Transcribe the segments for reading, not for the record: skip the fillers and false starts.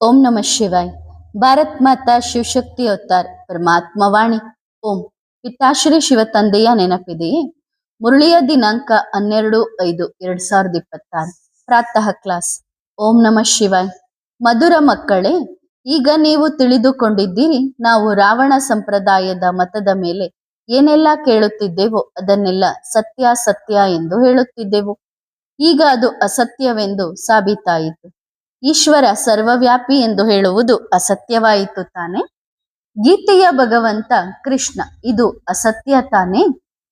ओम नमः शिवाय। ಭಾರತ್ ಮಾತಾ ಶಿವಶಕ್ತಿ ಅವತಾರ್ ಪರಮಾತ್ಮ ವಾಣಿ ಓಂ. ಪಿತಾಶ್ರೀ ಶಿವ ತಂದೆಯ ನೆನಪಿದೆಯೇ? ಮುರಳಿಯ ದಿನಾಂಕ 12/5/2026. ಪ್ರಾತಃ ಕ್ಲಾಸ್. ಓಂ ನಮಃ ಶಿವಾಯ್. ಮಧುರ ಮಕ್ಕಳೇ, ಈಗ ನೀವು ತಿಳಿದುಕೊಂಡಿದ್ದೀರಿ, ನಾವು ರಾವಣ ಸಂಪ್ರದಾಯದ ಮತದ ಮೇಲೆ ಏನೆಲ್ಲ ಕೇಳುತ್ತಿದ್ದೆವೋ ಅದನ್ನೆಲ್ಲ ಸತ್ಯ ಸತ್ಯ ಎಂದು ಹೇಳುತ್ತಿದ್ದೆವು. ಈಗ ಅದು ಅಸತ್ಯವೆಂದು ಸಾಬೀತಾಯಿತು. ಈಶ್ವರ ಸರ್ವವ್ಯಾಪಿ ಎಂದು ಹೇಳುವುದು ಅಸತ್ಯವಾಯಿತು ತಾನೆ? ಗೀತೆಯ ಭಗವಂತ ಕೃಷ್ಣ ಇದು ಅಸತ್ಯ ತಾನೆ?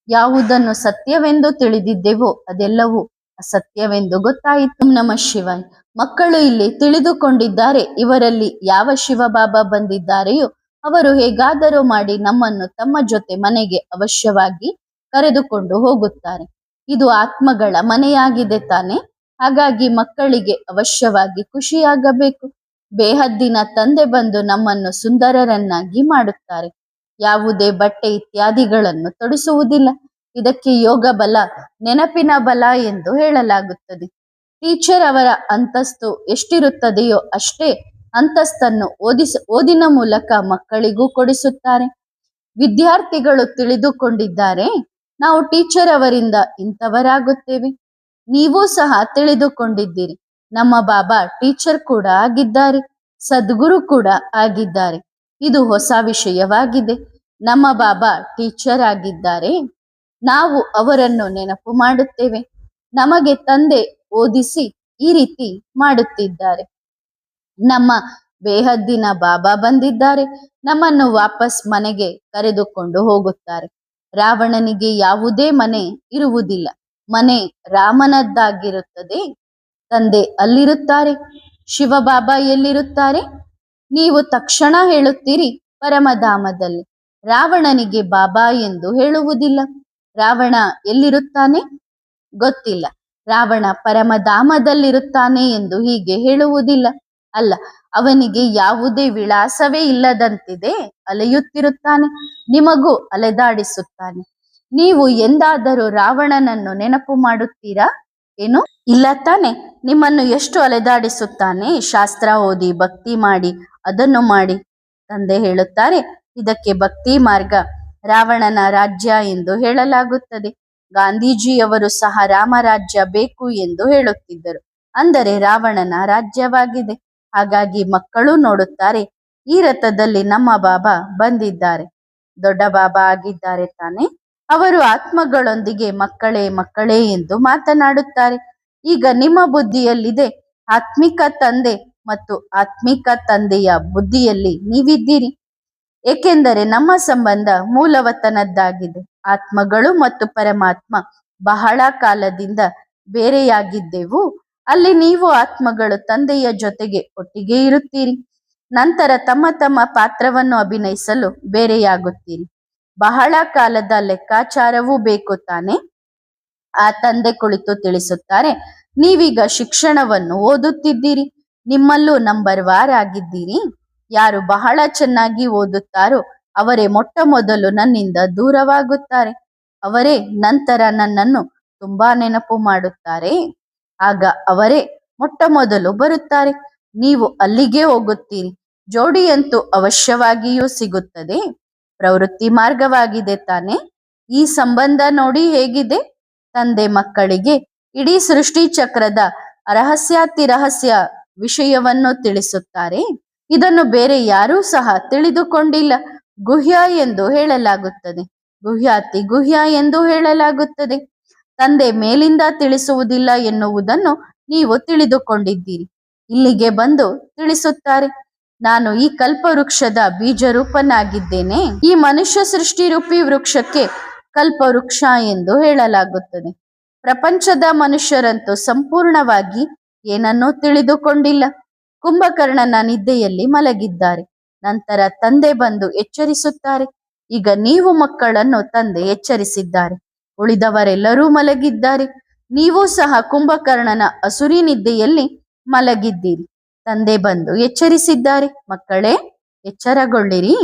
ಯಾವುದನ್ನು ಸತ್ಯವೆಂದು ತಿಳಿದಿದ್ದೆವೋ ಅದೆಲ್ಲವೂ ಅಸತ್ಯವೆಂದು ಗೊತ್ತಾಯಿತು. ನಮಃ ಶಿವಾಯ್. ಮಕ್ಕಳು ಇಲ್ಲಿ ತಿಳಿದುಕೊಂಡಿದ್ದಾರೆ, ಇವರಲ್ಲಿ ಯಾವ ಶಿವಬಾಬಾ ಬಂದಿದ್ದಾರೆಯೋ ಅವರು ಹೇಗಾದರೂ ಮಾಡಿ ನಮ್ಮನ್ನು ತಮ್ಮ ಜೊತೆ ಮನೆಗೆ ಅವಶ್ಯವಾಗಿ ಕರೆದುಕೊಂಡು ಹೋಗುತ್ತಾರೆ. ಇದು ಆತ್ಮಗಳ ಮನೆಯಾಗಿದೆ ತಾನೆ? ಹಾಗಾಗಿ ಮಕ್ಕಳಿಗೆ ಅವಶ್ಯವಾಗಿ ಖುಷಿಯಾಗಬೇಕು. ಬೇಹದ್ದಿನ ತಂದೆ ಬಂದು ನಮ್ಮನ್ನು ಸುಂದರರನ್ನಾಗಿ ಮಾಡುತ್ತಾರೆ. ಯಾವುದೇ ಬಟ್ಟೆ ಇತ್ಯಾದಿಗಳನ್ನು ತೊಡಿಸುವುದಿಲ್ಲ. ಇದಕ್ಕೆ ಯೋಗ ಬಲ, ನೆನಪಿನ ಬಲ ಎಂದು ಹೇಳಲಾಗುತ್ತದೆ. ಟೀಚರ್ ಅವರ ಅಂತಸ್ತು ಎಷ್ಟಿರುತ್ತದೆಯೋ ಅಷ್ಟೇ ಅಂತಸ್ತನ್ನು ಓದಿನ ಮೂಲಕ ಮಕ್ಕಳಿಗೂ ಕೊಡಿಸುತ್ತಾರೆ. ವಿದ್ಯಾರ್ಥಿಗಳು ತಿಳಿದುಕೊಂಡಿದ್ದಾರೆ, ನಾವು ಟೀಚರ್ ಅವರಿಂದ ಇಂಥವರಾಗುತ್ತೇವೆ. ನೀವು ಸಹ ತಿಳಿದುಕೊಂಡಿದ್ದೀರಿ, ನಮ್ಮ ಬಾಬಾ ಟೀಚರ್ ಕೂಡ ಆಗಿದ್ದಾರೆ, ಸದ್ಗುರು ಕೂಡ ಆಗಿದ್ದಾರೆ. ಇದು ಹೊಸ ವಿಷಯವಾಗಿದೆ. ನಮ್ಮ ಬಾಬಾ ಟೀಚರ್ ಆಗಿದ್ದಾರೆ, ನಾವು ಅವರನ್ನು ನೆನಪು ಮಾಡುತ್ತೇವೆ. ನಮಗೆ ತಂದೆ ಓದಿಸಿ ಈ ರೀತಿ ಮಾಡುತ್ತಿದ್ದಾರೆ. ನಮ್ಮ ಬೇಹದ್ದಿನ ಬಾಬಾ ಬಂದಿದ್ದಾರೆ, ನಮ್ಮನ್ನು ವಾಪಸ್ ಮನೆಗೆ ಕರೆದುಕೊಂಡು ಹೋಗುತ್ತಾರೆ. ರಾವಣನಿಗೆ ಯಾವುದೇ ಮನೆ ಇರುವುದಿಲ್ಲ, ಮನೆ ರಾಮನದ್ದಾಗಿರುತ್ತದೆ. ತಂದೆ ಅಲ್ಲಿರುತ್ತಾರೆ. ಶಿವಬಾಬಾ ಎಲ್ಲಿರುತ್ತಾರೆ? ನೀವು ತಕ್ಷಣ ಹೇಳುತ್ತೀರಿ ಪರಮಧಾಮದಲ್ಲಿ. ರಾವಣನಿಗೆ ಬಾಬಾ ಎಂದು ಹೇಳುವುದಿಲ್ಲ. ರಾವಣ ಎಲ್ಲಿರುತ್ತಾನೆ ಗೊತ್ತಿಲ್ಲ. ರಾವಣ ಪರಮಧಾಮದಲ್ಲಿರುತ್ತಾನೆ ಎಂದು ಹೀಗೆ ಹೇಳುವುದಿಲ್ಲ. ಅಲ್ಲ, ಅವನಿಗೆ ಯಾವುದೇ ವಿಳಾಸವೇ ಇಲ್ಲದಂತಿದೆ, ಅಲೆಯುತ್ತಿರುತ್ತಾನೆ, ನಿಮಗೂ ಅಲೆದಾಡಿಸುತ್ತಾನೆ. ನೀವು ಎಂದಾದರೂ ರಾವಣನನ್ನು ನೆನಪು ಮಾಡುತ್ತೀರಾ? ಏನು ಇಲ್ಲ ತಾನೆ? ನಿಮ್ಮನ್ನು ಎಷ್ಟು ಅಲೆದಾಡಿಸುತ್ತಾನೆ. ಶಾಸ್ತ್ರ ಓದಿ ಭಕ್ತಿ ಮಾಡಿ ಅದನ್ನು ಮಾಡಿ. ತಂದೆ ಹೇಳುತ್ತಾರೆ, ಇದಕ್ಕೆ ಭಕ್ತಿ ಮಾರ್ಗ, ರಾವಣನ ರಾಜ್ಯ ಎಂದು ಹೇಳಲಾಗುತ್ತದೆ. ಗಾಂಧೀಜಿಯವರು ಸಹ ರಾಮರಾಜ್ಯ ಬೇಕು ಎಂದು ಹೇಳುತ್ತಿದ್ದರು, ಅಂದರೆ ರಾವಣನ ರಾಜ್ಯವಾಗಿದೆ. ಹಾಗಾಗಿ ಮಕ್ಕಳು ನೋಡುತ್ತಾರೆ, ಈ ರಥದಲ್ಲಿ ನಮ್ಮ ಬಾಬಾ ಬಂದಿದ್ದಾರೆ, ದೊಡ್ಡ ಬಾಬಾ ಆಗಿದ್ದಾರೆ ತಾನೆ. ಅವರು ಆತ್ಮಗಳೊಂದಿಗೆ ಮಕ್ಕಳೇ ಮಕ್ಕಳೇ ಎಂದು ಮಾತನಾಡುತ್ತಾರೆ. ಈಗ ನಿಮ್ಮ ಬುದ್ಧಿಯಲ್ಲಿದೆ ಆತ್ಮಿಕ ತಂದೆ ಮತ್ತು ಆತ್ಮಿಕ ತಂದೆಯ ಬುದ್ಧಿಯಲ್ಲಿ ನೀವಿದ್ದೀರಿ. ಏಕೆಂದರೆ ನಮ್ಮ ಸಂಬಂಧ ಮೂಲವತನದ್ದಾಗಿದೆ. ಆತ್ಮಗಳು ಮತ್ತು ಪರಮಾತ್ಮ ಬಹಳ ಕಾಲದಿಂದ ಬೇರೆಯಾಗಿದ್ದೆವು. ಅಲ್ಲಿ ನೀವು ಆತ್ಮಗಳು ತಂದೆಯ ಜೊತೆಗೆ ಒಟ್ಟಿಗೆ ಇರುತ್ತೀರಿ. ನಂತರ ತಮ್ಮ ತಮ್ಮ ಪಾತ್ರವನ್ನು ಅಭಿನಯಿಸಲು ಬೇರೆಯಾಗುತ್ತೀರಿ. ಬಹಳ ಕಾಲದ ಲೆಕ್ಕಾಚಾರವೂ ಬೇಕು ತಾನೆ? ಆ ತಂದೆ ಕುಳಿತು ತಿಳಿಸುತ್ತಾರೆ, ನೀವೀಗ ಶಿಕ್ಷಣವನ್ನು ಓದುತ್ತಿದ್ದೀರಿ, ನಿಮ್ಮಲ್ಲೂ ನಂಬರ್ ವಾರ್ ಆಗಿದ್ದೀರಿ. ಯಾರು ಬಹಳ ಚೆನ್ನಾಗಿ ಓದುತ್ತಾರೋ ಅವರೇ ಮೊಟ್ಟ ಮೊದಲು ನನ್ನಿಂದ ದೂರವಾಗುತ್ತಾರೆ. ಅವರೇ ನಂತರ ನನ್ನನ್ನು ತುಂಬಾ ನೆನಪು ಮಾಡುತ್ತಾರೆ. ಆಗ ಅವರೇ ಮೊಟ್ಟ ಮೊದಲು ಬರುತ್ತಾರೆ. ನೀವು ಅಲ್ಲಿಗೆ ಹೋಗುತ್ತೀರಿ. ಜೋಡಿಯಂತೂ ಅವಶ್ಯವಾಗಿಯೂ ಸಿಗುತ್ತದೆ. ಪ್ರವೃತ್ತಿ ಮಾರ್ಗವಾಗಿದೆ ತಾನೆ? ಈ ಸಂಬಂಧ ನೋಡಿ ಹೇಗಿದೆ. ತಂದೆ ಮಕ್ಕಳಿಗೆ ಇಡೀ ಸೃಷ್ಟಿ ಚಕ್ರದ ರಹಸ್ಯಾತಿರಹಸ್ಯ ವಿಷಯವನ್ನು ತಿಳಿಸುತ್ತಾರೆ. ಇದನ್ನು ಬೇರೆ ಯಾರೂ ಸಹ ತಿಳಿದುಕೊಂಡಿಲ್ಲ. ಗುಹ್ಯ ಎಂದು ಹೇಳಲಾಗುತ್ತದೆ, ಗುಹ್ಯಾತಿ ಗುಹ್ಯ ಎಂದು ಹೇಳಲಾಗುತ್ತದೆ. ತಂದೆ ಮೇಲಿಂದ ತಿಳಿಸುವುದಿಲ್ಲ ಎನ್ನುವುದನ್ನು ನೀವು ತಿಳಿದುಕೊಂಡಿದ್ದೀರಿ. ಇಲ್ಲಿಗೆ ಬಂದು ತಿಳಿಸುತ್ತಾರೆ, ನಾನು ಈ ಕಲ್ಪವೃಕ್ಷದ ಬೀಜರೂಪನಾಗಿದ್ದೇನೆ. ಈ ಮನುಷ್ಯ ಸೃಷ್ಟಿ ರೂಪಿ ವೃಕ್ಷಕ್ಕೆ ಕಲ್ಪವೃಕ್ಷ ಎಂದು ಹೇಳಲಾಗುತ್ತದೆ. ಪ್ರಪಂಚದ ಮನುಷ್ಯರಂತೂ ಸಂಪೂರ್ಣವಾಗಿ ಏನನ್ನೂ ತಿಳಿದುಕೊಂಡಿಲ್ಲ. ಕುಂಭಕರ್ಣನ ನಿದ್ದೆಯಲ್ಲಿ ಮಲಗಿದ್ದಾರೆ. ನಂತರ ತಂದೆ ಬಂದು ಎಚ್ಚರಿಸುತ್ತಾರೆ. ಈಗ ನೀವು ಮಕ್ಕಳನ್ನು ತಂದೆ ಎಚ್ಚರಿಸಿದ್ದಾರೆ. ಉಳಿದವರೆಲ್ಲರೂ ಮಲಗಿದ್ದಾರೆ. ನೀವು ಸಹ ಕುಂಭಕರ್ಣನ ಅಸುರಿ ನಿದ್ದೆಯಲ್ಲಿ ಮಲಗಿದ್ದೀರಿ. ತಂದೆ ಬಂದು ಎಚ್ಚರಿಸಿದ್ದಾರೆ, ಮಕ್ಕಳೇ ಎಚ್ಚರಗೊಳ್ಳಿರಿ,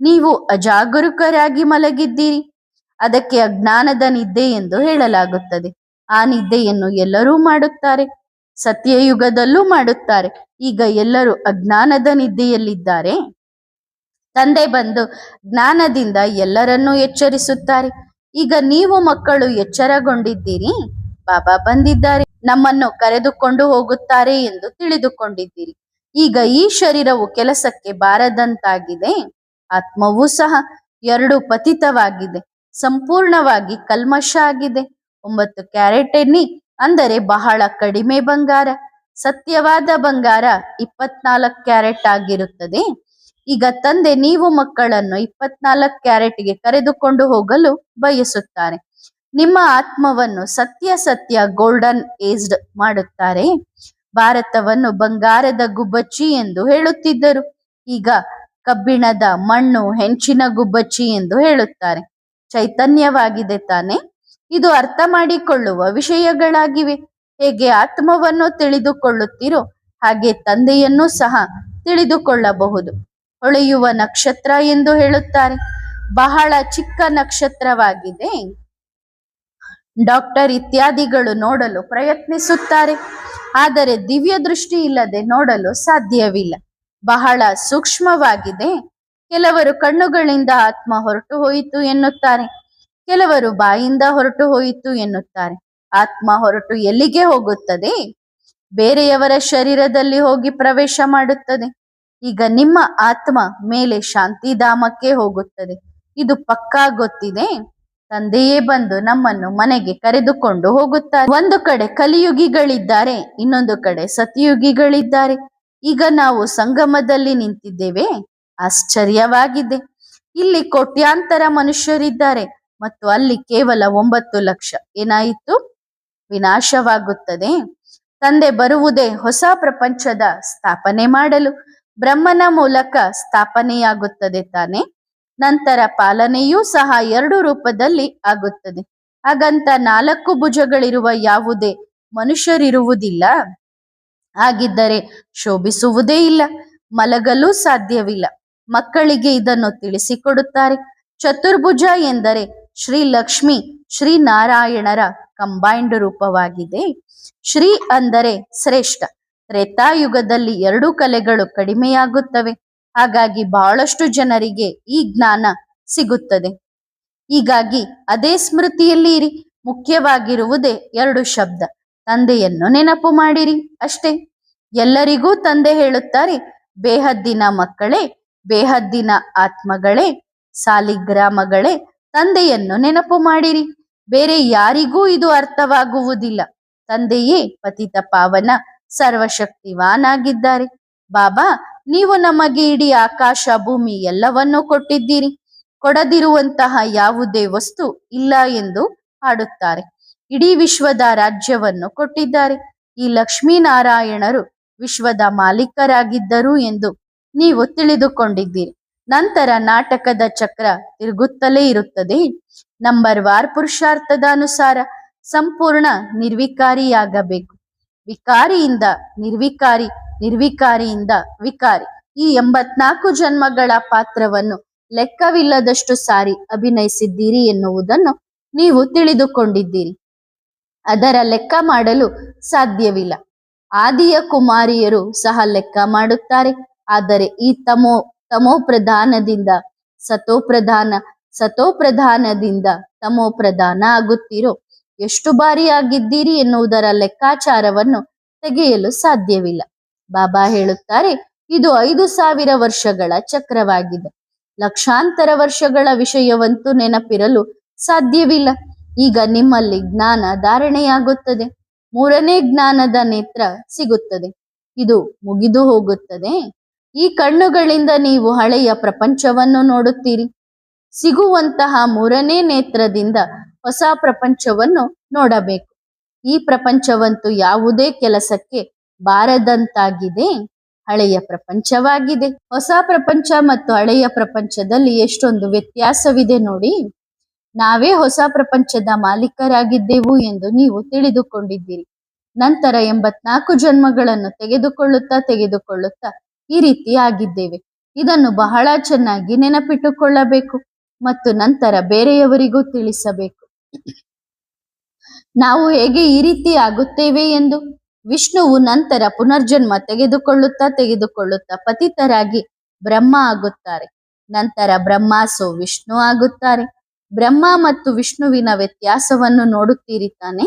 ನೀವು ಅಜಾಗರೂಕರಾಗಿ ಮಲಗಿದ್ದೀರಿ. ಅದಕ್ಕೆ ಅಜ್ಞಾನದ ನಿದ್ದೆ ಎಂದು ಹೇಳಲಾಗುತ್ತದೆ. ಆ ನಿದ್ದೆಯನ್ನು ಎಲ್ಲರೂ ಮಾಡುತ್ತಾರೆ. ಸತ್ಯಯುಗದಲ್ಲೂ ಮಾಡುತ್ತಾರೆ. ಈಗ ಎಲ್ಲರೂ ಅಜ್ಞಾನದ ನಿದ್ದೆಯಲ್ಲಿದ್ದಾರೆ. ತಂದೆ ಬಂದು ಜ್ಞಾನದಿಂದ ಎಲ್ಲರನ್ನೂ ಎಚ್ಚರಿಸುತ್ತಾರೆ. ಈಗ ನೀವು ಮಕ್ಕಳು ಎಚ್ಚರಗೊಂಡಿದ್ದೀರಿ. ಬಾಬಾ ಬಂದಿದ್ದಾರೆ, ನಮ್ಮನ್ನು ಕರೆದುಕೊಂಡು ಹೋಗುತ್ತಾರೆ ಎಂದು ತಿಳಿದುಕೊಂಡಿದ್ದೀರಿ. ಈಗ ಈ ಶರೀರವು ಕೆಲಸಕ್ಕೆ ಬಾರದಂತಾಗಿದೆ. ಆತ್ಮವೂ ಸಹ ಎರಡು ಪತಿತವಾಗಿದೆ, ಸಂಪೂರ್ಣವಾಗಿ ಕಲ್ಮಶ ಆಗಿದೆ. 9 ಕ್ಯಾರೆಟ್ ಎಣ್ಣೆ ಅಂದರೆ ಬಹಳ ಕಡಿಮೆ ಬಂಗಾರ. ಸತ್ಯವಾದ ಬಂಗಾರ 24 ಕ್ಯಾರೆಟ್ ಆಗಿರುತ್ತದೆ. ಈಗ ತಂದೆ ನೀವು ಮಕ್ಕಳನ್ನು 24 ಕ್ಯಾರೆಟ್ಗೆ ಕರೆದುಕೊಂಡು ಹೋಗಲು ಬಯಸುತ್ತಾರೆ. ನಿಮ್ಮ ಆತ್ಮವನ್ನು ಸತ್ಯ ಗೋಲ್ಡನ್ ಏಜ್ಡ್ ಮಾಡುತ್ತಾರೆ. ಭಾರತವನ್ನು ಬಂಗಾರದ ಗುಬ್ಬಚ್ಚಿ ಎಂದು ಹೇಳುತ್ತಿದ್ದರು. ಈಗ ಕಬ್ಬಿಣದ ಮಣ್ಣು ಹೆಂಚಿನ ಗುಬ್ಬಚ್ಚಿ ಎಂದು ಹೇಳುತ್ತಾರೆ. ಚೈತನ್ಯವಾಗಿದೆ ತಾನೆ. ಇದು ಅರ್ಥ ಮಾಡಿಕೊಳ್ಳುವ ವಿಷಯಗಳಾಗಿವೆ. ಹೇಗೆ ಆತ್ಮವನ್ನು ತಿಳಿದುಕೊಳ್ಳುತ್ತೀರೋ ಹಾಗೆ ತಂದೆಯನ್ನು ಸಹ ತಿಳಿದುಕೊಳ್ಳಬಹುದು. ಹೊಳೆಯುವ ನಕ್ಷತ್ರ ಎಂದು ಹೇಳುತ್ತಾರೆ. ಬಹಳ ಚಿಕ್ಕ ನಕ್ಷತ್ರವಾಗಿದೆ. ಡಾಕ್ಟರ್ ಇತ್ಯಾದಿಗಳು ನೋಡಲು ಪ್ರಯತ್ನಿಸುತ್ತಾರೆ, ಆದರೆ ದಿವ್ಯ ದೃಷ್ಟಿ ಇಲ್ಲದೆ ನೋಡಲು ಸಾಧ್ಯವಿಲ್ಲ. ಬಹಳ ಸೂಕ್ಷ್ಮವಾಗಿದೆ. ಕೆಲವರು ಕಣ್ಣುಗಳಿಂದ ಆತ್ಮ ಹೊರಟು ಹೋಯಿತು ಎನ್ನುತ್ತಾರೆ, ಕೆಲವರು ಬಾಯಿಂದ ಹೊರಟು ಹೋಯಿತು ಎನ್ನುತ್ತಾರೆ. ಆತ್ಮ ಹೊರಟು ಎಲ್ಲಿಗೆ ಹೋಗುತ್ತದೆ? ಬೇರೆಯವರ ಶರೀರದಲ್ಲಿ ಹೋಗಿ ಪ್ರವೇಶ ಮಾಡುತ್ತದೆ. ಈಗ ನಿಮ್ಮ ಆತ್ಮ ಮೇಲೆ ಶಾಂತಿಧಾಮಕ್ಕೆ ಹೋಗುತ್ತದೆ. ಇದು ಪಕ್ಕಾ ಗೊತ್ತಿದೆ. ತಂದೆಯೇ ಬಂದು ನಮ್ಮನ್ನು ಮನೆಗೆ ಕರೆದುಕೊಂಡು ಹೋಗುತ್ತಾರೆ. ಒಂದು ಕಡೆ ಕಲಿಯುಗಿಗಳಿದ್ದಾರೆ, ಇನ್ನೊಂದು ಕಡೆ ಸತಿಯುಗಿಗಳಿದ್ದಾರೆ. ಈಗ ನಾವು ಸಂಗಮದಲ್ಲಿ ನಿಂತಿದ್ದೇವೆ. ಆಶ್ಚರ್ಯವಾಗಿದೆ. ಇಲ್ಲಿ ಕೋಟ್ಯಾಂತರ ಮನುಷ್ಯರಿದ್ದಾರೆ ಮತ್ತು ಅಲ್ಲಿ ಕೇವಲ 9 ಲಕ್ಷ. ಏನಾಯಿತು? ವಿನಾಶವಾಗುತ್ತದೆ. ತಂದೆ ಬರುವುದೇ ಹೊಸ ಪ್ರಪಂಚದ ಸ್ಥಾಪನೆ ಮಾಡಲು. ಬ್ರಹ್ಮನ ಮೂಲಕ ಸ್ಥಾಪನೆಯಾಗುತ್ತದೆ ತಾನೆ. ನಂತರ ಪಾಲನೆಯೂ ಸಹ 2 ರೂಪದಲ್ಲಿ ಆಗುತ್ತದೆ. ಹಾಗಂತ 4 ಭುಜಗಳಿರುವ ಯಾವುದೇ ಮನುಷ್ಯರಿರುವುದಿಲ್ಲ. ಹಾಗಿದ್ದರೆ ಶೋಭಿಸುವುದೇ ಇಲ್ಲ, ಮಲಗಲು ಸಾಧ್ಯವಿಲ್ಲ. ಮಕ್ಕಳಿಗೆ ಇದನ್ನು ತಿಳಿಸಿಕೊಡುತ್ತಾರೆ. ಚತುರ್ಭುಜ ಎಂದರೆ ಶ್ರೀ ಲಕ್ಷ್ಮಿ ಶ್ರೀ ನಾರಾಯಣರ ಕಂಬೈನ್ಡ್ ರೂಪವಾಗಿದೆ. ಶ್ರೀ ಅಂದರೆ ಶ್ರೇಷ್ಠ. ತ್ರೇತಾಯುಗದಲ್ಲಿ 2 ಕಲೆಗಳು ಕಡಿಮೆಯಾಗುತ್ತವೆ. ಹಾಗಾಗಿ ಬಹಳಷ್ಟು ಜನರಿಗೆ ಈ ಜ್ಞಾನ ಸಿಗುತ್ತದೆ. ಹೀಗಾಗಿ ಅದೇ ಸ್ಮೃತಿಯಲ್ಲಿ ಇರಿ. ಮುಖ್ಯವಾಗಿರುವುದೇ 2 ಶಬ್ದ. ತಂದೆಯನ್ನು ನೆನಪು ಮಾಡಿರಿ ಅಷ್ಟೇ. ಎಲ್ಲರಿಗೂ ತಂದೆ ಹೇಳುತ್ತಾರೆ, ಬೇಹದ್ದಿನ ಮಕ್ಕಳೇ, ಬೇಹದ್ದಿನ ಆತ್ಮಗಳೇ, ಸಾಲಿಗ್ರಾಮಗಳೇ, ತಂದೆಯನ್ನು ನೆನಪು ಮಾಡಿರಿ. ಬೇರೆ ಯಾರಿಗೂ ಇದು ಅರ್ಥವಾಗುವುದಿಲ್ಲ. ತಂದೆಯೇ ಪತಿತ ಪಾವನ ಸರ್ವಶಕ್ತಿವಾನಾಗಿದ್ದಾರೆ. ಬಾಬಾ, ನೀವು ನಮಗೆ ಇಡೀ ಆಕಾಶ ಭೂಮಿ ಎಲ್ಲವನ್ನೂ ಕೊಟ್ಟಿದ್ದೀರಿ. ಕೊಡದಿರುವಂತಹ ಯಾವುದೇ ವಸ್ತು ಇಲ್ಲ ಎಂದು ಹಾಡುತ್ತಾರೆ. ಇಡೀ ವಿಶ್ವದ ರಾಜ್ಯವನ್ನು ಕೊಟ್ಟಿದ್ದಾರೆ. ಈ ಲಕ್ಷ್ಮೀನಾರಾಯಣರು ವಿಶ್ವದ ಮಾಲೀಕರಾಗಿದ್ದರು ಎಂದು ನೀವು ತಿಳಿದುಕೊಂಡಿದ್ದೀರಿ. ನಂತರ ನಾಟಕದ ಚಕ್ರ ತಿರುಗುತ್ತಲೇ ಇರುತ್ತದೆ. ನಂಬರ್ ವಾರ್ ಪುರುಷಾರ್ಥದ ಅನುಸಾರ ಸಂಪೂರ್ಣ ನಿರ್ವಿಕಾರಿಯಾಗಬೇಕು. ವಿಕಾರಿಯಿಂದ ನಿರ್ವಿಕಾರಿ, ನಿರ್ವಿಕಾರಿಯಿಂದ ವಿಕಾರಿ. ಈ 84 ಜನ್ಮಗಳ ಪಾತ್ರವನ್ನು ಲೆಕ್ಕವಿಲ್ಲದಷ್ಟು ಸಾರಿ ಅಭಿನಯಿಸಿದ್ದೀರಿ ಎನ್ನುವುದನ್ನು ನೀವು ತಿಳಿದುಕೊಂಡಿದ್ದೀರಿ. ಅದರ ಲೆಕ್ಕ ಮಾಡಲು ಸಾಧ್ಯವಿಲ್ಲ. ಆದಿಯ ಕುಮಾರಿಯರು ಸಹ ಲೆಕ್ಕ ಮಾಡುತ್ತಾರೆ. ಆದರೆ ಈ ತಮೋ ಪ್ರಧಾನದಿಂದ ಸತೋಪ್ರಧಾನ, ಸತೋಪ್ರಧಾನದಿಂದ ತಮೋ ಪ್ರಧಾನ ಆಗುತ್ತೀರೋ ಎಷ್ಟು ಬಾರಿ ಆಗಿದ್ದೀರಿ ಎನ್ನುವುದರ ಲೆಕ್ಕಾಚಾರವನ್ನು ತೆಗೆಯಲು ಸಾಧ್ಯವಿಲ್ಲ. ಬಾಬಾ ಹೇಳುತ್ತಾರೆ, ಇದು 5000 ವರ್ಷಗಳ ಚಕ್ರವಾಗಿದೆ. ಲಕ್ಷಾಂತರ ವರ್ಷಗಳ ವಿಷಯವಂತೂ ನೆನಪಿರಲು ಸಾಧ್ಯವಿಲ್ಲ. ಈಗ ನಿಮ್ಮಲ್ಲಿ ಜ್ಞಾನ ಧಾರಣೆಯಾಗುತ್ತದೆ. 3ನೇ ಜ್ಞಾನದ ನೇತ್ರ ಸಿಗುತ್ತದೆ. ಇದು ಮುಗಿದು ಹೋಗುತ್ತದೆ. ಈ ಕಣ್ಣುಗಳಿಂದ ನೀವು ಹಳೆಯ ಪ್ರಪಂಚವನ್ನು ನೋಡುತ್ತೀರಿ. ಸಿಗುವಂತಹ 3ನೇ ನೇತ್ರದಿಂದ ಹೊಸ ಪ್ರಪಂಚವನ್ನು ನೋಡಬೇಕು. ಈ ಪ್ರಪಂಚವಂತೂ ಯಾವುದೇ ಕೆಲಸಕ್ಕೆ ಬಾರದಂತಾಗಿದೆ. ಹಳೆಯ ಪ್ರಪಂಚವಾಗಿದೆ. ಹೊಸ ಪ್ರಪಂಚ ಮತ್ತು ಹಳೆಯ ಪ್ರಪಂಚದಲ್ಲಿ ಎಷ್ಟೊಂದು ವ್ಯತ್ಯಾಸವಿದೆ ನೋಡಿ. ನಾವೇ ಹೊಸ ಪ್ರಪಂಚದ ಮಾಲೀಕರಾಗಿದ್ದೆವು ಎಂದು ನೀವು ತಿಳಿದುಕೊಂಡಿದ್ದೀರಿ. ನಂತರ 84 ಜನ್ಮಗಳನ್ನು ತೆಗೆದುಕೊಳ್ಳುತ್ತಾ ಈ ರೀತಿ ಆಗಿದ್ದೇವೆ. ಇದನ್ನು ಬಹಳ ಚೆನ್ನಾಗಿ ನೆನಪಿಟ್ಟುಕೊಳ್ಳಬೇಕು ಮತ್ತು ನಂತರ ಬೇರೆಯವರಿಗೂ ತಿಳಿಸಬೇಕು. ನಾವು ಹೇಗೆ ಈ ರೀತಿ ಆಗುತ್ತೇವೆ ಎಂದು. ವಿಷ್ಣುವು ನಂತರ ಪುನರ್ಜನ್ಮ ತೆಗೆದುಕೊಳ್ಳುತ್ತಾ ಪತಿತರಾಗಿ ಬ್ರಹ್ಮ ಆಗುತ್ತಾರೆ. ನಂತರ ಬ್ರಹ್ಮಾಸು ವಿಷ್ಣು ಆಗುತ್ತಾರೆ. ಬ್ರಹ್ಮ ಮತ್ತು ವಿಷ್ಣುವಿನ ವ್ಯತ್ಯಾಸವನ್ನು ನೋಡುತ್ತೀರಿ ತಾನೆ?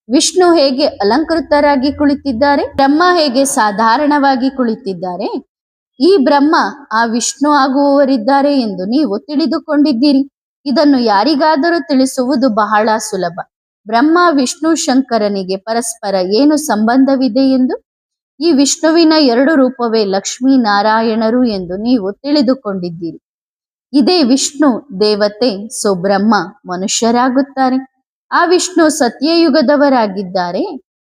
ವಿಷ್ಣು ಹೇಗೆ ಅಲಂಕೃತರಾಗಿ ಕುಳಿತಿದ್ದಾರೆ, ಬ್ರಹ್ಮ ಹೇಗೆ ಸಾಧಾರಣವಾಗಿ ಕುಳಿತಿದ್ದಾರೆ. ಈ ಬ್ರಹ್ಮ ಆ ವಿಷ್ಣು ಆಗುವವರಿದ್ದಾರೆ ಎಂದು ನೀವು ತಿಳಿದುಕೊಂಡಿದ್ದೀರಿ. ಇದನ್ನು ಯಾರಿಗಾದರೂ ತಿಳಿಸುವುದು ಬಹಳ ಸುಲಭ. ಬ್ರಹ್ಮ ವಿಷ್ಣು ಶಂಕರನಿಗೆ ಪರಸ್ಪರ ಏನು ಸಂಬಂಧವಿದೆ ಎಂದು, ಈ ವಿಷ್ಣುವಿನ ಎರಡು ರೂಪವೇ ಲಕ್ಷ್ಮೀ ನಾರಾಯಣರು ಎಂದು ನೀವು ತಿಳಿದುಕೊಂಡಿದ್ದೀರಿ. ಇದೇ ವಿಷ್ಣು ದೇವತೆ, ಸೊ ಬ್ರಹ್ಮ ಮನುಷ್ಯರಾಗುತ್ತಾರೆ. ಆ ವಿಷ್ಣು ಸತ್ಯಯುಗದವರಾಗಿದ್ದಾರೆ,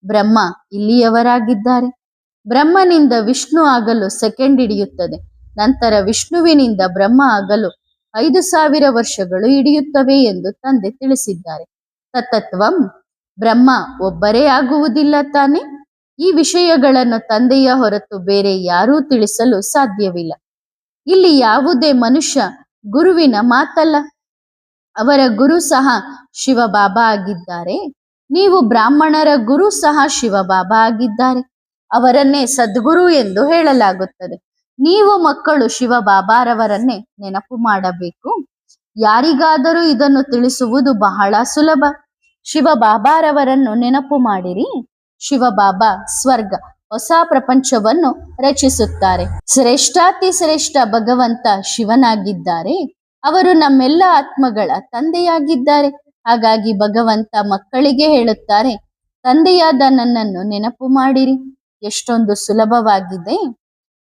ಬ್ರಹ್ಮ ಇಲ್ಲಿಯವರಾಗಿದ್ದಾರೆ. ಬ್ರಹ್ಮನಿಂದ ವಿಷ್ಣು ಆಗಲು ಸೆಕೆಂಡ್ ಹಿಡಿಯುತ್ತದೆ. ನಂತರ ವಿಷ್ಣುವಿನಿಂದ ಬ್ರಹ್ಮ ಆಗಲು 5000 ವರ್ಷಗಳು ಹಿಡಿಯುತ್ತವೆ ಎಂದು ತಂದೆ ತಿಳಿಸಿದ್ದಾರೆ. ತತತ್ವಂ, ಬ್ರಹ್ಮ ಒಬ್ಬರೇ ಆಗುವುದಿಲ್ಲ ತಾನೆ? ಈ ವಿಷಯಗಳನ್ನು ತಂದೆಯ ಹೊರತು ಬೇರೆ ಯಾರೂ ತಿಳಿಸಲು ಸಾಧ್ಯವಿಲ್ಲ. ಇಲ್ಲಿ ಯಾವುದೇ ಮನುಷ್ಯ ಗುರುವಿನ ಮಾತಲ್ಲ. ಅವರ ಗುರು ಸಹ ಶಿವಬಾಬಾ ಆಗಿದ್ದಾರೆ. ನೀವು ಬ್ರಾಹ್ಮಣರ ಗುರು ಸಹ ಶಿವಬಾಬಾ ಆಗಿದ್ದಾರೆ. ಅವರನ್ನೇ ಸದ್ಗುರು ಎಂದು ಹೇಳಲಾಗುತ್ತದೆ. ನೀವು ಮಕ್ಕಳು ಶಿವಬಾಬಾರವರನ್ನೇ ನೆನಪು ಮಾಡಬೇಕು. ಯಾರಿಗಾದರೂ ಇದನ್ನು ತಿಳಿಸುವುದು ಬಹಳ ಸುಲಭ. ಶಿವಬಾಬಾರವರನ್ನು ನೆನಪು ಮಾಡಿರಿ. ಶಿವಬಾಬಾ ಸ್ವರ್ಗ, ಹೊಸ ಪ್ರಪಂಚವನ್ನು ರಚಿಸುತ್ತಾರೆ. ಶ್ರೇಷ್ಠಾತಿ ಶ್ರೇಷ್ಠ ಭಗವಂತ ಶಿವನಾಗಿದ್ದಾರೆ. ಅವರು ನಮ್ಮೆಲ್ಲ ಆತ್ಮಗಳ ತಂದೆಯಾಗಿದ್ದಾರೆ. ಹಾಗಾಗಿ ಭಗವಂತ ಮಕ್ಕಳಿಗೆ ಹೇಳುತ್ತಾರೆ, ತಂದೆಯಾದ ನನ್ನನ್ನು ನೆನಪು ಮಾಡಿರಿ. ಎಷ್ಟೊಂದು ಸುಲಭವಾಗಿದೆ.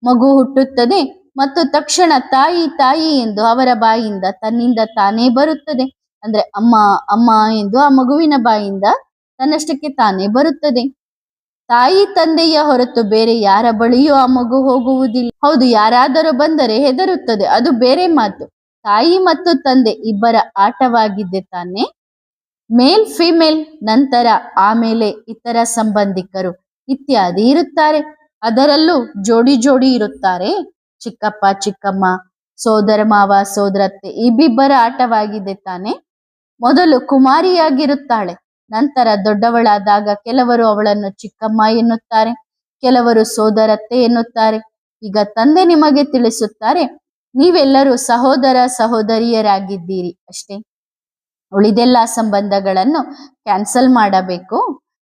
ಮಗು ಹುಟ್ಟುತ್ತದೆ ಮತ್ತು ತಕ್ಷಣ ತಾಯಿ ತಾಯಿ ಎಂದು ಅವರ ಬಾಯಿಂದ ತನ್ನಿಂದ ತಾನೇ ಬರುತ್ತದೆ. ಅಂದ್ರೆ ಅಮ್ಮ ಅಮ್ಮ ಎಂದು ಆ ಮಗುವಿನ ಬಾಯಿಂದ ತನ್ನಷ್ಟಕ್ಕೆ ತಾನೇ ಬರುತ್ತದೆ. ತಾಯಿ ತಂದೆಯ ಹೊರತು ಬೇರೆ ಯಾರ ಬಳಿಯೂ ಆ ಮಗು ಹೋಗುವುದಿಲ್ಲ. ಹೌದು, ಯಾರಾದರೂ ಬಂದರೆ ಹೆದರುತ್ತದೆ, ಅದು ಬೇರೆ ಮಾತು. ತಾಯಿ ಮತ್ತು ತಂದೆ ಇಬ್ಬರ ಆಟವಾಗಿದೆ ತಾನೆ. ಮೇಲ್ ಫಿಮೇಲ್, ನಂತರ ಆಮೇಲೆ ಇತರ ಸಂಬಂಧಿಕರು ಇತ್ಯಾದಿ ಇರುತ್ತಾರೆ. ಅದರಲ್ಲೂ ಜೋಡಿ ಜೋಡಿ ಇರುತ್ತಾರೆ. ಚಿಕ್ಕಪ್ಪ ಚಿಕ್ಕಮ್ಮ, ಸೋದರ ಮಾವ ಸೋದರತ್ತೆ, ಇಬ್ಬಿಬ್ಬರ ಆಟವಾಗಿದೆ ತಾನೆ. ಮೊದಲು ಕುಮಾರಿಯಾಗಿರುತ್ತಾಳೆ. ನಂತರ ದೊಡ್ಡವಳಾದಾಗ ಕೆಲವರು ಅವಳನ್ನು ಚಿಕ್ಕಮ್ಮ ಎನ್ನುತ್ತಾರೆ, ಕೆಲವರು ಸೋದರತ್ತೆ ಎನ್ನುತ್ತಾರೆ. ಈಗ ತಂದೆ ನಿಮಗೆ ತಿಳಿಸುತ್ತಾರೆ, ನೀವೆಲ್ಲರೂ ಸಹೋದರ ಸಹೋದರಿಯರಾಗಿದ್ದೀರಿ ಅಷ್ಟೇ. ಉಳಿದೆಲ್ಲ ಸಂಬಂಧಗಳನ್ನು ಕ್ಯಾನ್ಸಲ್ ಮಾಡಬೇಕು.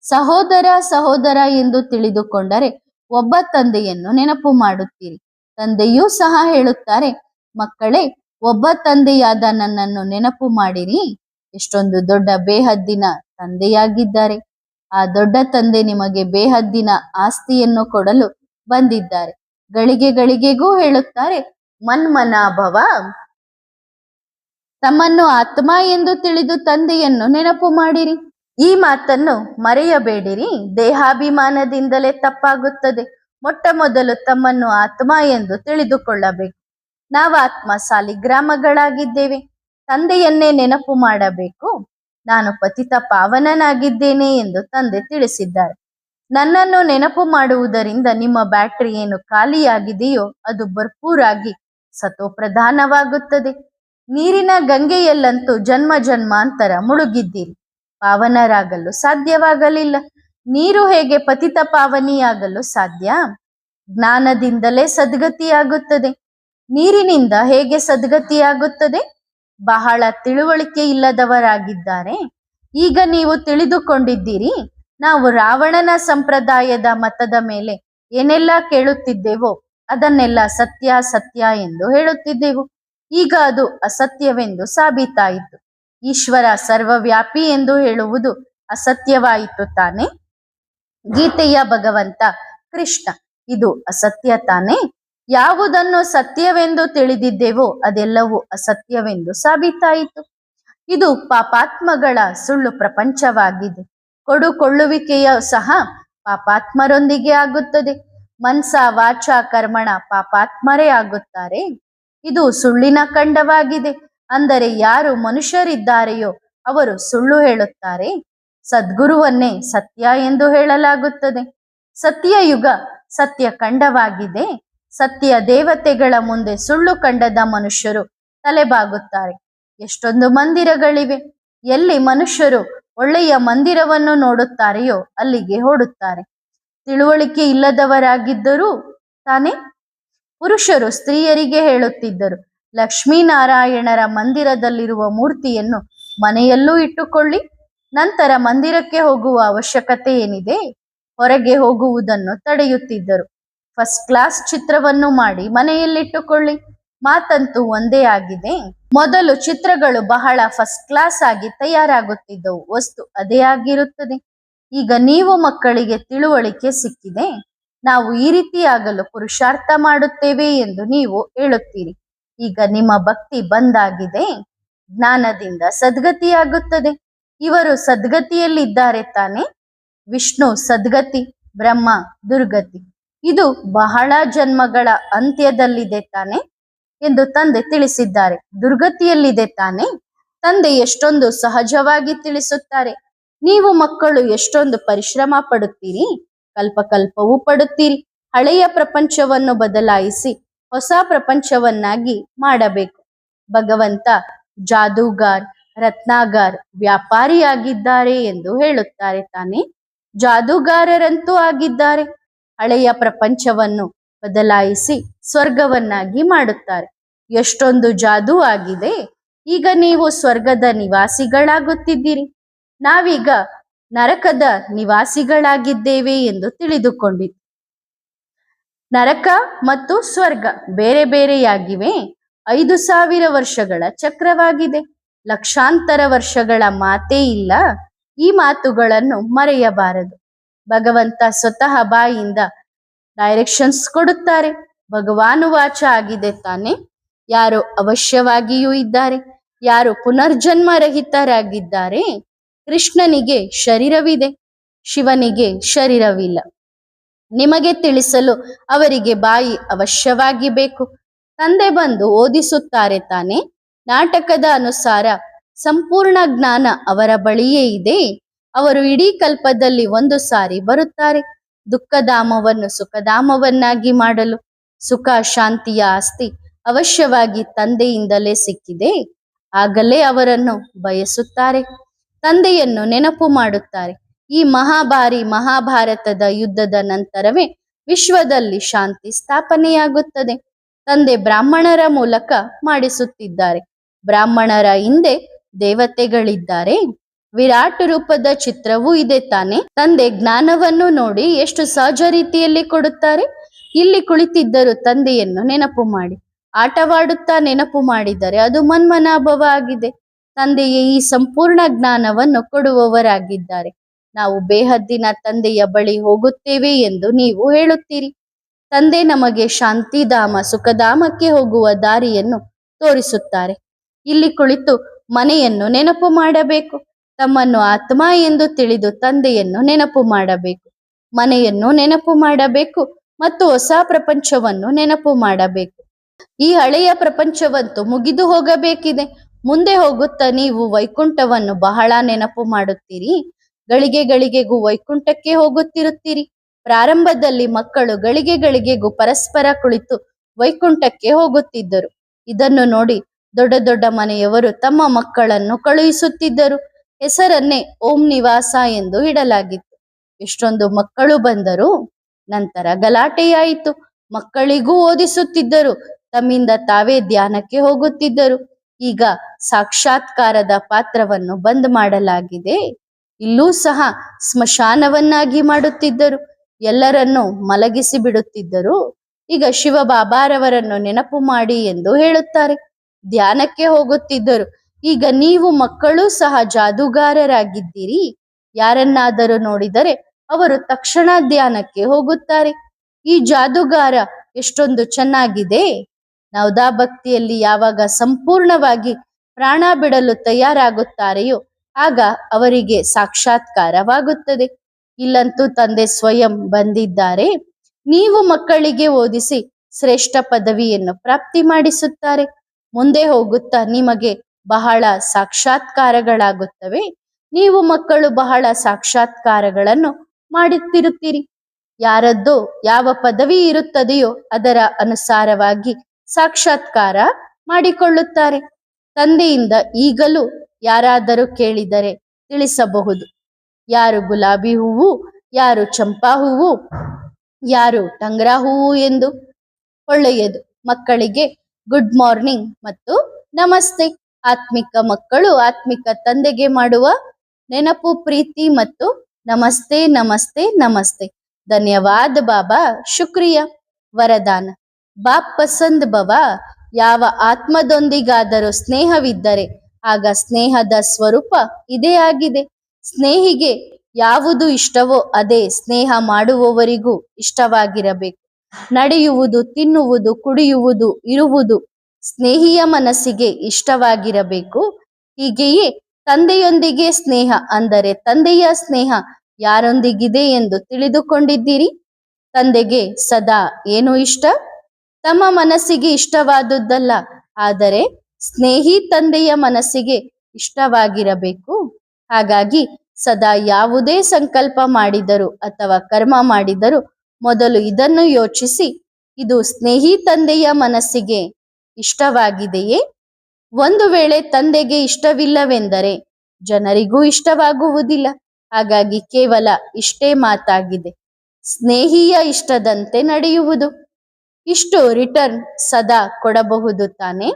ಸಹೋದರ ಸಹೋದರ ಎಂದು ತಿಳಿದುಕೊಂಡರೆ ಒಬ್ಬ ತಂದೆಯನ್ನು ನೆನಪು ಮಾಡುತ್ತೀರಿ. ತಂದೆಯೂ ಸಹ ಹೇಳುತ್ತಾರೆ, ಮಕ್ಕಳೇ, ಒಬ್ಬ ತಂದೆಯಾದ ನನ್ನನ್ನು ನೆನಪು ಮಾಡಿರಿ. ಎಷ್ಟೊಂದು ದೊಡ್ಡ ಬೇಹದ್ದಿನ ತಂದೆಯಾಗಿದ್ದಾರೆ. ಆ ದೊಡ್ಡ ತಂದೆ ನಿಮಗೆ ಬೇಹದ್ದಿನ ಆಸ್ತಿಯನ್ನು ಕೊಡಲು ಬಂದಿದ್ದಾರೆ. ಗಳಿಗೆ ಗಳಿಗೆಗೂ ಹೇಳುತ್ತಾರೆ, ಮನ್ಮನಾಭವ. ತಮ್ಮನ್ನು ಆತ್ಮ ಎಂದು ತಿಳಿದು ತಂದೆಯನ್ನು ನೆನಪು ಮಾಡಿರಿ. ಈ ಮಾತನ್ನು ಮರೆಯಬೇಡಿರಿ. ದೇಹಾಭಿಮಾನದಿಂದಲೇ ತಪ್ಪಾಗುತ್ತದೆ. ಮೊಟ್ಟ ಮೊದಲು ತಮ್ಮನ್ನು ಆತ್ಮ ಎಂದು ತಿಳಿದುಕೊಳ್ಳಬೇಕು. ನಾವು ಆತ್ಮ ಸಾಲಿಗ್ರಾಮಗಳಾಗಿದ್ದೇವೆ. ತಂದೆಯನ್ನೇ ನೆನಪು ಮಾಡಬೇಕು. ನಾನು ಪತಿತ ಪಾವನನಾಗಿದ್ದೇನೆ ಎಂದು ತಂದೆ ತಿಳಿಸಿದ್ದಾರೆ. ನನ್ನನ್ನು ನೆನಪು ಮಾಡುವುದರಿಂದ ನಿಮ್ಮ ಬ್ಯಾಟರಿ ಏನು ಖಾಲಿಯಾಗಿದೆಯೋ ಅದು ಭರ್ಪೂರಾಗಿ ಸತೋಪ್ರಧಾನವಾಗುತ್ತದೆ. ನೀರಿನ ಗಂಗೆಯಲ್ಲಂತೂ ಜನ್ಮ ಜನ್ಮಾಂತರ ಮುಳುಗಿದ್ದೀರಿ, ಪಾವನರಾಗಲು ಸಾಧ್ಯವಾಗಲಿಲ್ಲ. ನೀರು ಹೇಗೆ ಪತಿತ ಪಾವನಿಯಾಗಲು ಸಾಧ್ಯ? ಜ್ಞಾನದಿಂದಲೇ ಸದ್ಗತಿಯಾಗುತ್ತದೆ. ನೀರಿನಿಂದ ಹೇಗೆ ಸದ್ಗತಿಯಾಗುತ್ತದೆ? ಬಹಳ ತಿಳುವಳಿಕೆ ಇಲ್ಲದವರಾಗಿದ್ದಾರೆ. ಈಗ ನೀವು ತಿಳಿದುಕೊಂಡಿದ್ದೀರಿ. ನಾವು ರಾವಣನ ಸಂಪ್ರದಾಯದ ಮತದ ಮೇಲೆ ಏನೆಲ್ಲ ಕೇಳುತ್ತಿದ್ದೆವೋ ಅದನ್ನೆಲ್ಲ ಸತ್ಯ ಸತ್ಯ ಎಂದು ಹೇಳುತ್ತಿದ್ದೆವು. ಈಗ ಅದು ಅಸತ್ಯವೆಂದು ಸಾಬೀತಾಯಿತು. ಈಶ್ವರ ಸರ್ವವ್ಯಾಪಿ ಎಂದು ಹೇಳುವುದು ಅಸತ್ಯವಾಯಿತು ತಾನೆ. ಗೀತೆಯ ಭಗವಂತ ಕೃಷ್ಣ, ಇದು ಅಸತ್ಯ ತಾನೆ. ಯಾವುದನ್ನು ಸತ್ಯವೆಂದು ತಿಳಿದಿದ್ದೆವೋ ಅದೆಲ್ಲವೂ ಅಸತ್ಯವೆಂದು ಸಾಬೀತಾಯಿತು. ಇದು ಪಾಪಾತ್ಮಗಳ ಸುಳ್ಳು ಪ್ರಪಂಚವಾಗಿದೆ. ಕೊಡುಕೊಳ್ಳುವಿಕೆಯ ಸಹ ಪಾಪಾತ್ಮರೊಂದಿಗೆ ಆಗುತ್ತದೆ. ಮನ್ಸ ವಾಚ ಕರ್ಮಣ ಪಾಪಾತ್ಮರೇ ಆಗುತ್ತಾರೆ. ಇದು ಸುಳ್ಳಿನ ಖಂಡವಾಗಿದೆ. ಅಂದರೆ ಯಾರು ಮನುಷ್ಯರಿದ್ದಾರೆಯೋ ಅವರು ಸುಳ್ಳು ಹೇಳುತ್ತಾರೆ. ಸದ್ಗುರುವನ್ನೇ ಸತ್ಯ ಎಂದು ಹೇಳಲಾಗುತ್ತದೆ. ಸತ್ಯಯುಗ ಸತ್ಯ ಖಂಡವಾಗಿದೆ. ಸತ್ಯ ದೇವತೆಗಳ ಮುಂದೆ ಸುಳ್ಳು ಖಂಡದ ಮನುಷ್ಯರು ತಲೆಬಾಗುತ್ತಾರೆ. ಎಷ್ಟೊಂದು ಮಂದಿರಗಳಿವೆ. ಎಲ್ಲಿ ಮನುಷ್ಯರು ಒಳ್ಳೆಯ ಮಂದಿರವನ್ನು ನೋಡುತ್ತಾರೆಯೋ ಅಲ್ಲಿಗೆ ಓಡುತ್ತಾರೆ. ತಿಳುವಳಿಕೆ ಇಲ್ಲದವರಾಗಿದ್ದರೂ ತಾನೇ ಪುರುಷರು ಸ್ತ್ರೀಯರಿಗೆ ಹೇಳುತ್ತಿದ್ದರು, ಲಕ್ಷ್ಮೀನಾರಾಯಣರ ಮಂದಿರದಲ್ಲಿರುವ ಮೂರ್ತಿಯನ್ನು ಮನೆಯಲ್ಲೂ ಇಟ್ಟುಕೊಳ್ಳಿ, ನಂತರ ಮಂದಿರಕ್ಕೆ ಹೋಗುವ ಅವಶ್ಯಕತೆ ಏನಿದೆ, ಹೊರಗೆ ಹೋಗುವುದನ್ನು ತಡೆಯುತ್ತಿದ್ದರು. ಫಸ್ಟ್ ಕ್ಲಾಸ್ ಚಿತ್ರವನ್ನು ಮಾಡಿ ಮನೆಯಲ್ಲಿಟ್ಟುಕೊಳ್ಳಿ, ಮಾತಂತೂ ಒಂದೇ ಆಗಿದೆ. ಮೊದಲು ಚಿತ್ರಗಳು ಬಹಳ ಫಸ್ಟ್ ಕ್ಲಾಸ್ ಆಗಿ ತಯಾರಾಗುತ್ತಿದ್ದವು, ವಸ್ತು ಅದೇ ಆಗಿರುತ್ತದೆ. ಈಗ ನೀವು ಮಕ್ಕಳಿಗೆ ತಿಳುವಳಿಕೆ ಸಿಕ್ಕಿದೆ, ನಾವು ಈ ರೀತಿಯಾಗಲು ಪುರುಷಾರ್ಥ ಮಾಡುತ್ತೇವೆ ಎಂದು ನೀವು ಹೇಳುತ್ತೀರಿ. ಈಗ ನಿಮ್ಮ ಭಕ್ತಿ ಬಂದಾಗಿದೆ, ಜ್ಞಾನದಿಂದ ಸದ್ಗತಿಯಾಗುತ್ತದೆ. ಇವರು ಸದ್ಗತಿಯಲ್ಲಿದ್ದಾರೆ ತಾನೆ. ವಿಷ್ಣು ಸದ್ಗತಿ, ಬ್ರಹ್ಮ ದುರ್ಗತಿ. ಇದು ಬಹಳ ಜನ್ಮಗಳ ಅಂತ್ಯದಲ್ಲಿದೆ ತಾನೆ ಎಂದು ತಂದೆ ತಿಳಿಸಿದ್ದಾರೆ. ದುರ್ಗತಿಯಲ್ಲಿದೆ ತಾನೆ. ತಂದೆ ಎಷ್ಟೊಂದು ಸಹಜವಾಗಿ ತಿಳಿಸುತ್ತಾರೆ. ನೀವು ಮಕ್ಕಳು ಎಷ್ಟೊಂದು ಪರಿಶ್ರಮ ಪಡುತ್ತೀರಿ, ಕಲ್ಪಕಲ್ಪವೂ ಪಡುತ್ತೀರಿ. ಹಳೆಯ ಪ್ರಪಂಚವನ್ನು ಬದಲಾಯಿಸಿ ಹೊಸ ಪ್ರಪಂಚವನ್ನಾಗಿ ಮಾಡಬೇಕು. ಭಗವಂತ ಜಾದೂಗಾರ್, ರತ್ನಾಗಾರ್, ವ್ಯಾಪಾರಿಯಾಗಿದ್ದಾರೆ ಎಂದು ಹೇಳುತ್ತಾರೆ ತಾನೆ. ಜಾದೂಗಾರರಂತೂ ಆಗಿದ್ದಾರೆ. ಹಳೆಯ ಪ್ರಪಂಚವನ್ನು ಬದಲಾಯಿಸಿ ಸ್ವರ್ಗವನ್ನಾಗಿ ಮಾಡುತ್ತಾರೆ. ಎಷ್ಟೊಂದು ಜಾದೂ ಆಗಿದೆ. ಈಗ ನೀವು ಸ್ವರ್ಗದ ನಿವಾಸಿಗಳಾಗುತ್ತಿದ್ದೀರಿ. ನಾವೀಗ ನರಕದ ನಿವಾಸಿಗಳಾಗಿದ್ದೇವೆ ಎಂದು ತಿಳಿದುಕೊಂಡಿದ್ದು. ನರಕ ಮತ್ತು ಸ್ವರ್ಗ ಬೇರೆ ಬೇರೆಯಾಗಿವೆ. 5,000 ವರ್ಷಗಳ ಚಕ್ರವಾಗಿದೆ. ಲಕ್ಷಾಂತರ ವರ್ಷಗಳ ಮಾತೇ ಇಲ್ಲ. ಈ ಮಾತುಗಳನ್ನು ಮರೆಯಬಾರದು. ಭಗವಂತ ಸ್ವತಃ ಬಾಯಿಯಿಂದ ಡೈರೆಕ್ಷನ್ಸ್ ಕೊಡುತ್ತಾರೆ. ಭಗವಾನುವಾಚ ಆಗಿದೆ ತಾನೆ. ಯಾರು ಅವಶ್ಯವಾಗಿಯೂ ಇದ್ದಾರೆ, ಯಾರು ಪುನರ್ಜನ್ಮ ರಹಿತರಾಗಿದ್ದಾರೆ. ಕೃಷ್ಣನಿಗೆ ಶರೀರವಿದೆ, ಶಿವನಿಗೆ ಶರೀರವಿಲ್ಲ. ನಿಮಗೆ ತಿಳಿಸಲು ಅವರಿಗೆ ಬಾಯಿ ಅವಶ್ಯವಾಗಿ ಬೇಕು. ತಂದೆ ಬಂದು ಓದಿಸುತ್ತಾರೆ ತಾನೆ. ನಾಟಕದ ಅನುಸಾರ ಸಂಪೂರ್ಣ ಜ್ಞಾನ ಅವರ ಬಳಿಯೇ ಇದೆ. ಅವರು ಇಡೀ ಕಲ್ಪದಲ್ಲಿ ಒಂದು ಸಾರಿ ಬರುತ್ತಾರೆ, ದುಃಖಧಾಮವನ್ನು ಸುಖಧಾಮವನ್ನಾಗಿ ಮಾಡಲು. ಸುಖ ಶಾಂತಿಯ ಆಸ್ತಿ ಅವಶ್ಯವಾಗಿ ತಂದೆಯಿಂದಲೇ ಸಿಕ್ಕಿದೆ. ಆಗಲೇ ಅವರನ್ನು ಬಯಸುತ್ತಾರೆ, ತಂದೆಯನ್ನು ನೆನಪು ಮಾಡುತ್ತಾರೆ. ಈ ಮಹಾಭಾರತದ ಯುದ್ಧದ ನಂತರವೇ ವಿಶ್ವದಲ್ಲಿ ಶಾಂತಿ ಸ್ಥಾಪನೆಯಾಗುತ್ತದೆ. ತಂದೆ ಬ್ರಾಹ್ಮಣರ ಮೂಲಕ ಮಾಡಿಸುತ್ತಿದ್ದಾರೆ. ಬ್ರಾಹ್ಮಣರ ಹಿಂದೆ ದೇವತೆಗಳಿದ್ದಾರೆ. ವಿರಾಟ್ ರೂಪದ ಚಿತ್ರವೂ ಇದೆ ತಾನೆ. ತಂದೆ ಜ್ಞಾನವನ್ನು ನೋಡಿ ಎಷ್ಟು ಸಹಜ ರೀತಿಯಲ್ಲಿ ಕೊಡುತ್ತಾರೆ. ಇಲ್ಲಿ ಕುಳಿತಿದ್ದರೂ ತಂದೆಯನ್ನು ನೆನಪು ಮಾಡಿ, ಆಟವಾಡುತ್ತಾ ನೆನಪು ಮಾಡಿದರೆ ಅದು ಮನ್ಮನಾಭವ ಆಗಿದೆ. ತಂದೆಯೇ ಈ ಸಂಪೂರ್ಣ ಜ್ಞಾನವನ್ನು ಕೊಡುವವರಾಗಿದ್ದಾರೆ. ನಾವು ಬೇಹದ್ದಿನ ತಂದೆಯ ಬಳಿ ಹೋಗುತ್ತೇವೆ ಎಂದು ನೀವು ಹೇಳುತ್ತೀರಿ. ತಂದೆ ನಮಗೆ ಶಾಂತಿಧಾಮ ಸುಖಧಾಮಕ್ಕೆ ಹೋಗುವ ದಾರಿಯನ್ನು ತೋರಿಸುತ್ತಾರೆ. ಇಲ್ಲಿ ಕುಳಿತು ಮನೆಯನ್ನು ನೆನಪು ಮಾಡಬೇಕು. ತಮ್ಮನ್ನು ಆತ್ಮ ಎಂದು ತಿಳಿದು ತಂದೆಯನ್ನು ನೆನಪು ಮಾಡಬೇಕು. ಮನೆಯನ್ನು ನೆನಪು ಮಾಡಬೇಕು ಮತ್ತು ಹೊಸ ಪ್ರಪಂಚವನ್ನು ನೆನಪು ಮಾಡಬೇಕು. ಈ ಹಳೆಯ ಪ್ರಪಂಚವಂತೂ ಮುಗಿದು ಹೋಗಬೇಕಿದೆ. ಮುಂದೆ ಹೋಗುತ್ತಾ ನೀವು ವೈಕುಂಠವನ್ನು ಬಹಳ ನೆನಪು ಮಾಡುತ್ತೀರಿ. ಗಳಿಗೆಗೂ ವೈಕುಂಠಕ್ಕೆ ಹೋಗುತ್ತಿರುತ್ತೀರಿ. ಪ್ರಾರಂಭದಲ್ಲಿ ಮಕ್ಕಳು ಗಳಿಗೆಗೂ ಪರಸ್ಪರ ಕುಳಿತು ವೈಕುಂಠಕ್ಕೆ ಹೋಗುತ್ತಿದ್ದರು. ಇದನ್ನು ನೋಡಿ ದೊಡ್ಡ ದೊಡ್ಡ ಮನೆಯವರು ತಮ್ಮ ಮಕ್ಕಳನ್ನು ಕಳುಹಿಸುತ್ತಿದ್ದರು. ಹೆಸರನ್ನೇ ಓಂ ನಿವಾಸ ಎಂದು ಇಡಲಾಗಿತ್ತು. ಎಷ್ಟೊಂದು ಮಕ್ಕಳು ಬಂದರು. ನಂತರ ಗಲಾಟೆಯಾಯಿತು. ಮಕ್ಕಳಿಗೂ ಓದಿಸುತ್ತಿದ್ದರು, ತಮ್ಮಿಂದ ತಾವೇ ಧ್ಯಾನಕ್ಕೆ ಹೋಗುತ್ತಿದ್ದರು. ಈಗ ಸಾಕ್ಷಾತ್ಕಾರದ ಪಾತ್ರವನ್ನು ಬಂದ್ ಮಾಡಲಾಗಿದೆ. ಇಲ್ಲೂ ಸಹ ಸ್ಮಶಾನವನ್ನಾಗಿ ಮಾಡುತ್ತಿದ್ದರು. ಎಲ್ಲರನ್ನೂ ಮಲಗಿಸಿ ಬಿಡುತ್ತಿದ್ದರು. ಈಗ ಶಿವಬಾಬಾರವರನ್ನು ನೆನಪು ಮಾಡಿ ಎಂದು ಹೇಳುತ್ತಾರೆ. ಧ್ಯಾನಕ್ಕೆ ಹೋಗುತ್ತಿದ್ದರು. ಈಗ ನೀವು ಮಕ್ಕಳು ಸಹ ಜಾದೂಗಾರರಾಗಿದ್ದೀರಿ. ಯಾರನ್ನಾದರೂ ನೋಡಿದರೆ ಅವರು ತಕ್ಷಣ ಧ್ಯಾನಕ್ಕೆ ಹೋಗುತ್ತಾರೆ. ಈ ಜಾದೂಗಾರ ಎಷ್ಟೊಂದು ಚೆನ್ನಾಗಿದೆ. ನವದಾ ಭಕ್ತಿಯಲ್ಲಿ ಯಾವಾಗ ಸಂಪೂರ್ಣವಾಗಿ ಪ್ರಾಣ ಬಿಡಲು ತಯಾರಾಗುತ್ತಾರೆಯೋ ಆಗ ಅವರಿಗೆ ಸಾಕ್ಷಾತ್ಕಾರವಾಗುತ್ತದೆ. ಇಲ್ಲಂತೂ ತಂದೆ ಸ್ವಯಂ ಬಂದಿದ್ದಾರೆ. ನೀವು ಮಕ್ಕಳಿಗೆ ಓದಿಸಿ ಶ್ರೇಷ್ಠ ಪದವಿಯನ್ನು ಪ್ರಾಪ್ತಿ ಮಾಡಿಸುತ್ತಾರೆ. ಮುಂದೆ ಹೋಗುತ್ತಾ ನಿಮಗೆ ಬಹಳ ಸಾಕ್ಷಾತ್ಕಾರಗಳಾಗುತ್ತವೆ. ನೀವು ಮಕ್ಕಳು ಬಹಳ ಸಾಕ್ಷಾತ್ಕಾರಗಳನ್ನು ಮಾಡುತ್ತಿರುತ್ತೀರಿ. ಯಾರದ್ದೋ ಯಾವ ಪದವಿ ಇರುತ್ತದೆಯೋ ಅದರ ಅನುಸಾರವಾಗಿ ಸಾಕ್ಷಾತ್ಕಾರ ಮಾಡಿಕೊಳ್ಳುತ್ತಾರೆ. ತಂದೆಯಿಂದ ಈಗಲೂ ಯಾರಾದರೂ ಕೇಳಿದರೆ ತಿಳಿಸಬಹುದು. ಯಾರು ಗುಲಾಬಿ ಹೂವು, ಯಾರು ಚಂಪಾ ಹೂವು, ಯಾರು ಟಂಗ್ರಾ ಹೂವು ಎಂದು. ಒಳ್ಳೆಯದು. ಮಕ್ಕಳಿಗೆ ಗುಡ್ ಮಾರ್ನಿಂಗ್ ಮತ್ತು ನಮಸ್ತೆ. ಆತ್ಮಿಕ ಮಕ್ಕಳು ಆತ್ಮಿಕ ತಂದೆಗೆ ಮಾಡುವ ನೆನಪು, ಪ್ರೀತಿ ಮತ್ತು ನಮಸ್ತೆ ನಮಸ್ತೆ ನಮಸ್ತೆ. ಧನ್ಯವಾದ ಬಾಬಾ, ಶುಕ್ರಿಯ. ವರದಾನ: ಬಾಪ್ ಪಸಂದ್ ಭವ. ಯಾವ ಆತ್ಮದೊಂದಿಗಾದರೂ ಸ್ನೇಹವಿದ್ದರೆ ಆಗ ಸ್ನೇಹದ ಸ್ವರೂಪ ಇದೇ ಆಗಿದೆ. ಸ್ನೇಹಿಗೆ ಯಾವುದು ಇಷ್ಟವೋ ಅದೇ ಸ್ನೇಹ ಮಾಡುವವರಿಗೂ ಇಷ್ಟವಾಗಿರಬೇಕು. ನಡೆಯುವುದು, ತಿನ್ನುವುದು, ಕುಡಿಯುವುದು, ಇರುವುದು ಸ್ನೇಹಿಯ ಮನಸ್ಸಿಗೆ ಇಷ್ಟವಾಗಿರಬೇಕು. ಹೀಗೆಯೇ ತಂದೆಯೊಂದಿಗೆ ಸ್ನೇಹ ಅಂದರೆ ತಂದೆಯ ಸ್ನೇಹ ಯಾರೊಂದಿಗಿದೆ ಎಂದು ತಿಳಿದುಕೊಂಡಿದ್ದೀರಿ? ತಂದೆಗೆ ಸದಾ ಏನು ಇಷ್ಟ? ತಮ್ಮ ಮನಸ್ಸಿಗೆ ಇಷ್ಟವಾದುದಲ್ಲ, ಆದರೆ ಸ್ನೇಹಿ ತಂದೆಯ ಮನಸ್ಸಿಗೆ ಇಷ್ಟವಾಗಿರಬೇಕು. ಹಾಗಾಗಿ ಸದಾ ಯಾವುದೇ ಸಂಕಲ್ಪ ಮಾಡಿದರೂ ಅಥವಾ ಕರ್ಮ ಮಾಡಿದರೂ ಮೊದಲು ಇದನ್ನು ಯೋಚಿಸಿ, ಇದು ಸ್ನೇಹಿ ತಂದೆಯ ಮನಸ್ಸಿಗೆ ಇಷ್ಟವಾಗಿದೆಯೇ? ಒಂದು ವೇಳೆ ತಂದೆಗೆ ಇಷ್ಟವಿಲ್ಲವೆಂದರೆ ಜನರಿಗೂ ಇಷ್ಟವಾಗುವುದಿಲ್ಲ. ಹಾಗಾಗಿ ಕೇವಲ ಇಷ್ಟೇ ಮಾತಾಗಿದೆ, ಸ್ನೇಹಿಯ ಇಷ್ಟದಂತೆ ನಡೆಯುವುದು. ಇಷ್ಟು ರಿಟರ್ನ್ ಸದಾ ಕೊಡಬಹುದು ತಾನೆ?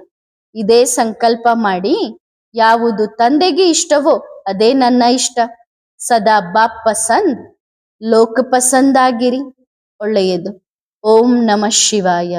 ಇದೇ ಸಂಕಲ್ಪ ಮಾಡಿ, ಯಾವುದು ತಂದೆಗೆ ಇಷ್ಟವೋ ಅದೇ ನನ್ನ ಇಷ್ಟ. ಸದಾ ಬಾಪ್ ಪಸಂದ್, ಲೋಕ ಪಸಂದ್ ಆಗಿರಿ. ಒಳ್ಳೆಯದು. ಓಂ ನಮಃ ಶಿವಾಯ.